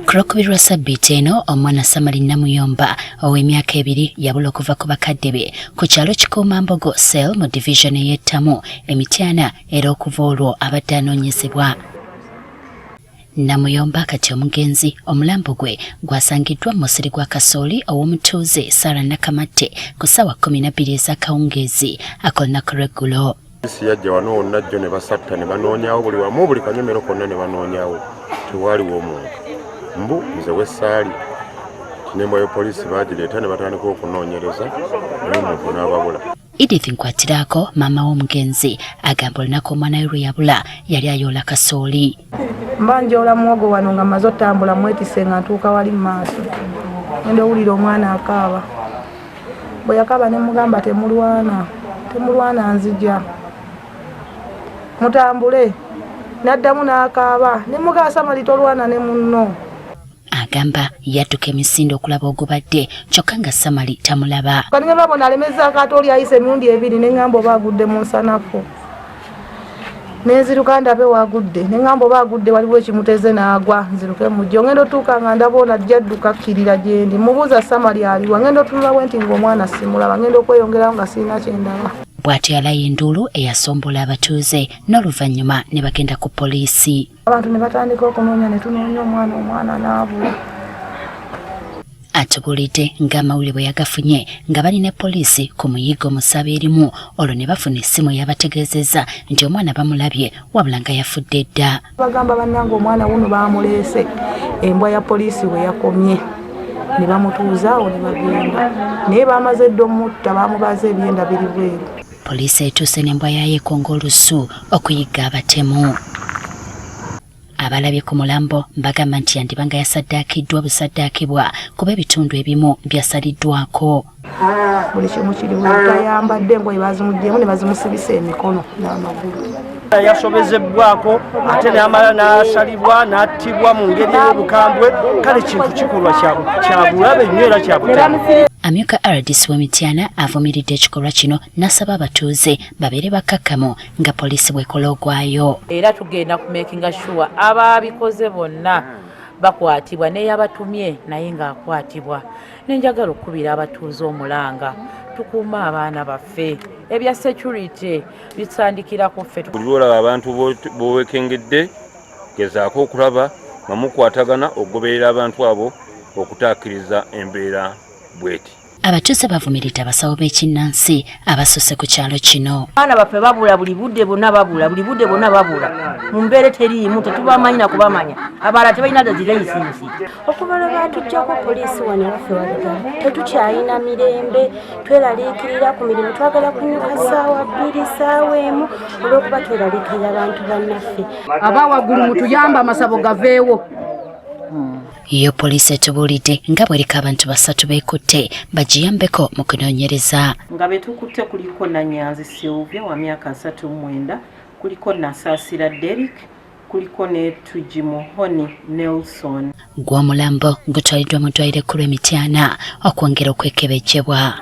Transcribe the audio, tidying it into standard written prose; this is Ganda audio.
Krokubirwa sabbiiti eno omwana Samali Namuyomba ow'emyaka 2 yabula okuva ku bakadde be ku kyalo Kikuumambogo Cell mu division ey'Ettamu Emityana era okuva olwo abadde anoonyezebwa. Namuyomba kati omugenzi omulambo gwe gwasangiddwa mu musiri gwa kasooli ow'omutuuze Sarah Nakamatte ku ssaawa 12 ez'akawungeezi ak'olunaku lw'eggulo. Polisi yajja wano najjo ne basatta ne banoonyawo buli wamu buli kanyomero konna ne banoonyawo tewaaliwo omuntu. Mbu nze w'essaali n'embwa ya polisi baagireeta ne batandika okunoonyereza naye omuntu n'ababula. Edith Nkwatiraako maama w'omugenzi agamba olunaku omwana we lwe yabula yali ayoola kasooli. Mbanjoola muwogo wano nga mmaze otambula mwetise nga ntuuka wali mu maaso. Ngenda owulira omwana akaaba. Bwe yakaaba ne mugamba temulwana nzija. Mutambule. N'addamu n'akaaba ne mugamba Samali tolwana ne munno. Agamba yadduka emisinde okulaba ogubadde kyokka nga Samali tamulaba. Kaninga babona alemeza akatooli ayise emirundi 2 ne ngamba oba agudde mu nsanako. Nenziruka ndabe wagudde ne ngamba oba agudde waliwo ekimuteze n'agwa nziruke mujjo ngendo tuuka nga ndabona jadduka kkirira gyendi mubuuza Samali aliwa ngendo tunula wenti ng'omwana simulaba ngendo okweyongerawo nga sirina kyendaba. Bw'atyo yalayo enduulu eyasombola abatuuze n'oluvannyuma ne bagenda ku poliisi. Abantu ne batandika okunoonya ne tunoonya omwana n'abula. Atubulidde ng'amawulire bwe yagafunye nga balina poliisi ku muyigo mu ssaba erimu olwo ne bafuna essimu yabategeezezza nti omwana bamulabye wabula nga yafudde dda. Bagamba bannange omwana wuno baamuleese embwa ya poliisi we yakomye ne bamutuuzaawo ne bagenda naye baamaze dda omutta baamubaza ebyenda biri bweru. Poliisi etuuse n'embwa yayo ekonga olusu okuyigga abatemu. Abalabye ku mulambo mbagamba nti yandibanga yasaddaakiddwa busaddaakibwa kuba ebitundu ebimu byasaliddwako. Buli kimu kiri bwetayambadde engoye bazimuddemu ne bazimusibisa emikono n'amagulu. Yasobezebwako ate n'amala n'asalibwa n'attibwa mu ngeri y'obukambwe kale kintu kikolwa kya bulabe nnyo era kya butemu. Amyuka RDC w'Emityana avumiridde ekikolwa kino n'asaba abatuuze babeere bakkakkamu nga poliisi bw'ekola ogwayo. Era tugenda ku making sure abaabikoze bonna bakwatibwa n'eyabatumye naye ng'akwatibwa. Nenjagala okubira abatuuze omulanga tukuuma abaana baffe ebya security bitandikira ku ffe. Buli lwolaba abantu b'owekengedde gezaako okulaba nga mukwatagana okugoberera abantu abo okutaakiriza embeera bweti. Abatuuze bavumiridde abasawo b'ekinnansi abasusse ku kyalo kino. Abaana baffe babula buli budde bonna babula mu mbeera teriimu tetubamanyi na kubamanya abalala tebalina zilayisinsi. Okubala batujjako poliisi wano waffe wabigala tetukyalina mirembe tweraliikirira ku mirimu twagala kunyuka ssaawa 2 ssaawa 1 olw'okuba tweraliikirira abantu bannaffe. Abawaggulu mutuyamba amasabo gaveewo. Iyo poliisi etubuulidde nga bwereka abantu 3 beekutte bagiyambeko mu kunoonyereza. Nga betukutte kuliko Nanyanzi Sylvia wa myaka 39, kuliko Nasaasira Derek, kuliko ne Tujimuhoni Nelson. Gw'omulambo gutwaliddwa mu ddwaliro ekkulu Emityana okwongera okwekebejjebwa.